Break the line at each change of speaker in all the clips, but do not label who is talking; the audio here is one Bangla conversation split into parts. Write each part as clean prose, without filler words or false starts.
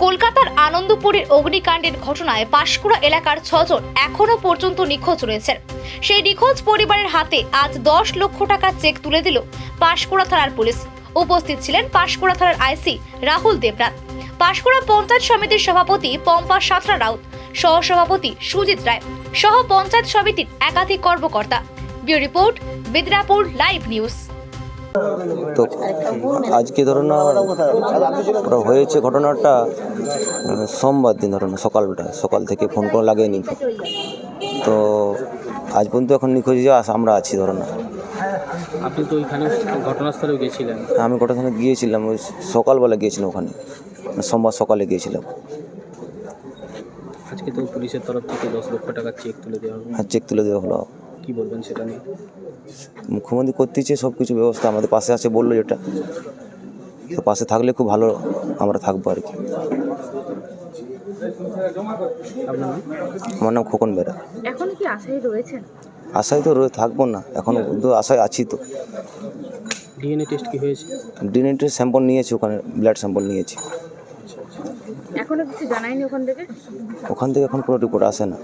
কলকাতার আনন্দপুরের অগ্নিকাণ্ডের ঘটনায় পাঁশকুড়া এলাকার 6 জন এখনো পর্যন্ত নিখোঁজ রয়েছেন। সেই নিখোঁজ পরিবারের হাতে আজ 10 লক্ষ টাকার চেক তুলে দিল পাঁশকুড়া থানার পুলিশ। উপস্থিত ছিলেন পাঁশকুড়া থানার আইসি রাহুল দেবনাথ, পাঁশকুড়া পঞ্চায়েত সমিতির সভাপতি পম্পা সাঁতরা রাউত, সহসভাপতি সুজিত রায় সহ পঞ্চায়েত সমিতির একাধিক কর্মকর্তা। ব্যুরো রিপোর্ট, বিদ্রাপুর লাইভ নিউজ।
তো আজকে ধরুন হয়েছে ঘটনাটা সোমবার দিন, ধরুন সকাল থেকে ফোন করে লাগেনি। তো আজ পর্যন্ত এখন নিখোঁজ আমরা আছি ধরুন।
আপনি তো ওইখানে ঘটনাস্থলে গিয়েছিলেন?
আমি ঘটনাস্থলে গিয়েছিলাম, ওই সকালবেলা গিয়েছিলাম, ওখানে সোমবার সকালে গিয়েছিলাম।
আজকে তো পুলিশের তরফ থেকে 10 লক্ষ টাকার চেক তুলে দেওয়া হলো।
হ্যাঁ, চেক তুলে দেওয়া হলো।
কি বলবেন সেটা নিয়ে?
মুখ্যমন্ত্রী করতেছে সব কিছু ব্যবস্থা, আমাদের পাশে আছে বললো, যেটা তো পাশে থাকলে খুব ভালো আমরা থাকবো আর কি। আমার নাম খোকন বেরা।
এখন কি আশায় রয়েছেন?
আশায় তো থাকবো না, এখন কিন্তু আশায় আছি। তো
ডিএনএ টেস্ট কি হয়েছে?
ডিএনএ টেস্ট স্যাম্পল নিয়েছি, ওখানে ব্লাড স্যাম্পল নিয়েছি।
এখনো কিছু জানায়নি ওখান থেকে
এখন কোনো রিপোর্ট আসে না।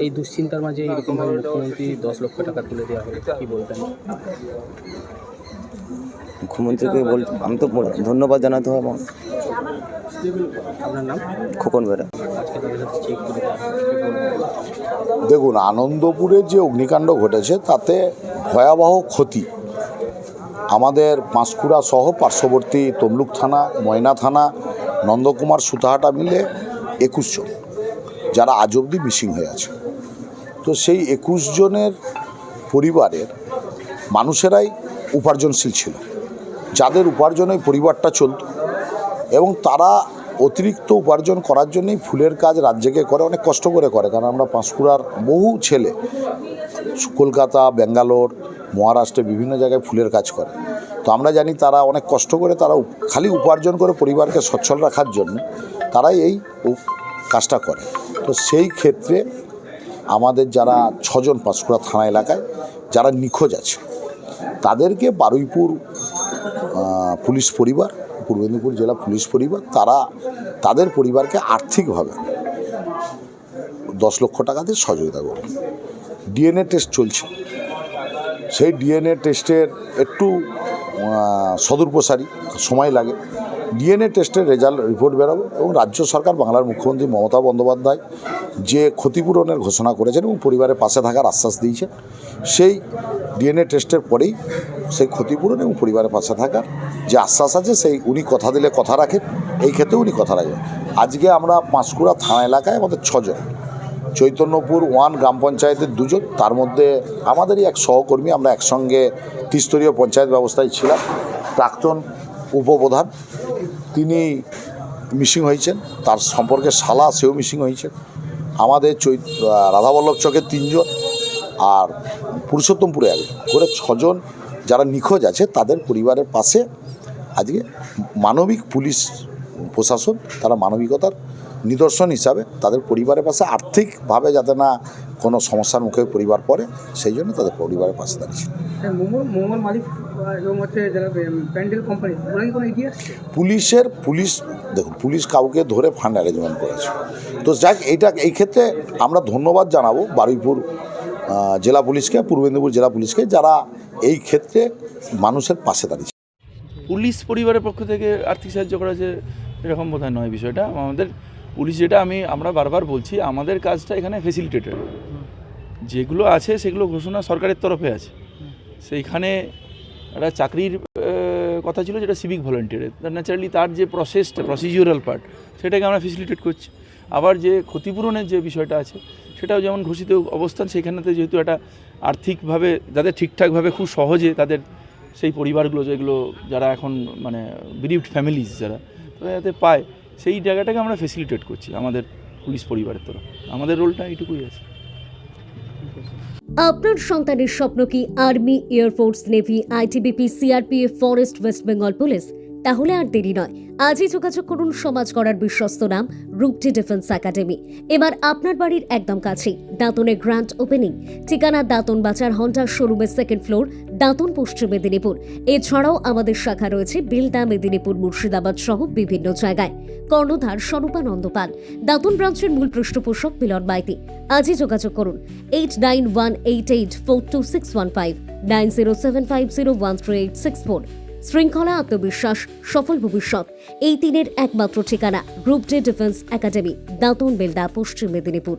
এই দুশ্চিন্তার মাঝে এরকমভাবে মুখ্যমন্ত্রী 10 লক্ষ টাকা তুলে দেওয়া হলো, কি বলবেন?
মুখ্যমন্ত্রীকে আমি তো ধন্যবাদ জানাতে হবে।
আপনার নাম?
খোকন বেরা।
আজকে তাদের হাতে চেক তুলে দেওয়া হলো, কি বলবেন?
দেখুন, আনন্দপুরে যে অগ্নিকাণ্ড ঘটেছে তাতে ভয়াবহ ক্ষতি আমাদের পাঁশকুড়া সহ পার্শ্ববর্তী তমলুক থানা, ময়না থানা, নন্দকুমার, সুতাহাটা মিলে 21 জন যারা আজ অবধি মিসিং হয়ে আছে। তো সেই 21 জনের পরিবারের মানুষেরাই উপার্জনশীল ছিল, যাদের উপার্জনে পরিবারটা চলত, এবং তারা অতিরিক্ত উপার্জন করার জন্যই ফুলের কাজ রাত জেগে করে, অনেক কষ্ট করে করে। কারণ আমরা পাঁশকুড়ার বহু ছেলে কলকাতা, ব্যাঙ্গালোর, মহারাষ্ট্রে বিভিন্ন জায়গায় ফুলের কাজ করে। তো আমরা জানি তারা অনেক কষ্ট করে, তারা খালি উপার্জন করে পরিবারকে সচ্ছল রাখার জন্য তারাই এই কাজটা করে। তো সেই ক্ষেত্রে আমাদের যারা 6 জন পাঁশকুড়া থানা এলাকায় যারা নিখোঁজ আছে, তাদেরকে বারুইপুর পুলিশ পরিবার, পূর্ব মেদিনীপুর জেলা পুলিশ পরিবার, তাদের পরিবারকে আর্থিকভাবে 10 লক্ষ টাকা দিয়ে সহযোগিতা করবে। ডিএনএ টেস্ট চলছে, সেই ডিএনএ টেস্টের একটু সদুরপ্রসারী সময় লাগে। ডিএনএ টেস্টের রিপোর্ট বেরোবে, এবং রাজ্য সরকার, বাংলার মুখ্যমন্ত্রী মমতা বন্দ্যোপাধ্যায় যে ক্ষতিপূরণের ঘোষণা করেছেন এবং পরিবারের পাশে থাকার আশ্বাস দিয়েছেন, সেই ডিএনএ টেস্টের পরেই সেই ক্ষতিপূরণ এবং পরিবারের পাশে থাকার যে আশ্বাস আছে, সেই উনি কথা দিলে কথা রাখেন, এই ক্ষেত্রে উনি কথা রাখবেন। আজকে আমরা পাঁশকুড়া থানা এলাকায় আমাদের 6 জন, চৈতন্যপুর 1 গ্রাম পঞ্চায়েতের 2 জন, তার মধ্যে আমাদেরই এক সহকর্মী, আমরা একসঙ্গে ত্রিস্তরীয় পঞ্চায়েত ব্যবস্থায় ছিলাম, প্রাক্তন উপপ্রধান, তিনি মিসিং হয়েছেন। তার সম্পর্কে শালা, সেও মিসিং হয়েছেন। আমাদের রাধাবল্লভ চকের 3 জন, আর পুরুষোত্তমপুরে 1 জন করে 6 জন যারা নিখোঁজ আছে, তাদের পরিবারের পাশে আজকে মানবিক পুলিশ প্রশাসন, তারা মানবিকতার নিদর্শন হিসাবে তাদের পরিবারের পাশে আর্থিকভাবে যাতে না কোনো সমস্যার মুখে পরিবার পড়ে, সেই জন্য তাদের পরিবারের পাশে দাঁড়িয়েছে। পুলিশ কাউকে ধরে ফান্ড অ্যারেঞ্জমেন্ট করেছে। তো যাক, এই ক্ষেত্রে আমরা ধন্যবাদ জানাবো বারুইপুর জেলা পুলিশকে, পূর্ব মেদিনীপুর জেলা পুলিশকে, যারা এই ক্ষেত্রে মানুষের পাশে দাঁড়িয়েছে।
পুলিশ পরিবারের পক্ষ থেকে আর্থিক সাহায্য করা যে এরকম বোধহয় নয় বিষয়টা। আমাদের পুলিশ, যেটা আমরা বারবার বলছি, আমাদের কাজটা এখানে ফেসিলিটেটেড, যেগুলো আছে সেগুলো ঘোষণা সরকারের তরফে আছে। সেইখানে একটা চাকরির কথা ছিল, যেটা সিভিক ভলেন্টিয়ারের, ন্যাচারালি তার যে প্রসিডিউরাল পার্ট, সেটাকে আমরা ফেসিলিটেট করছি। আবার যে ক্ষতিপূরণের যে বিষয়টা আছে, সেটাও যেমন ঘোষিত অবস্থান, সেইখানেতে যেহেতু একটা আর্থিকভাবে যাদের ঠিকঠাকভাবে খুব সহজে তাদের সেই পরিবারগুলো, যেগুলো যারা এখন মানে বিরিভড ফ্যামিলিজ যারা, তারা যাতে পায়, সেই জায়গাটাকে আমরা ফেসিলিটেট করছি আমাদের পুলিশ পরিবারের তরফ। আমাদের রোলটা এইটুকুই আছে।
আপনার সন্তানের স্বপ্ন কি army, air force, navy, ITBP, CRPF, forest, West Bengal police? তাহলে আর দেরি নয়, আজই যোগাযোগ করুন সমাজ গড়ার বিশ্বস্ত নাম রূপটি ডিফেন্স একাডেমি। এবার আপনার বাড়ির একদম কাছেই দাঁতনে গ্র্যান্ড ওপেনিং। ঠিকানা দাঁতন বাজার হন্ডা শোরুমের 2nd ফ্লোর, দাঁতন, পশ্চিম মেদিনীপুর। এছাড়াও আমাদের শাখা রয়েছে বেলদা, মেদিনীপুর, মুর্শিদাবাদ সহ বিভিন্ন জায়গায়। কর্ণধার স্বরূপানন্দ পাল। দাঁতন ব্রাঞ্চের মূল পৃষ্ঠপোষক মিলন মাইতি। আজই যোগাযোগ করুন 8918842615, 9075013864। শৃঙ্খলা, আত্মবিশ্বাস, সফল ভবিষ্যৎ, এই 3-এর একমাত্র ঠিকানা রূপটি ডিফেন্স একাডেমি, দাঁতন, বেলদা, পশ্চিম মেদিনীপুর।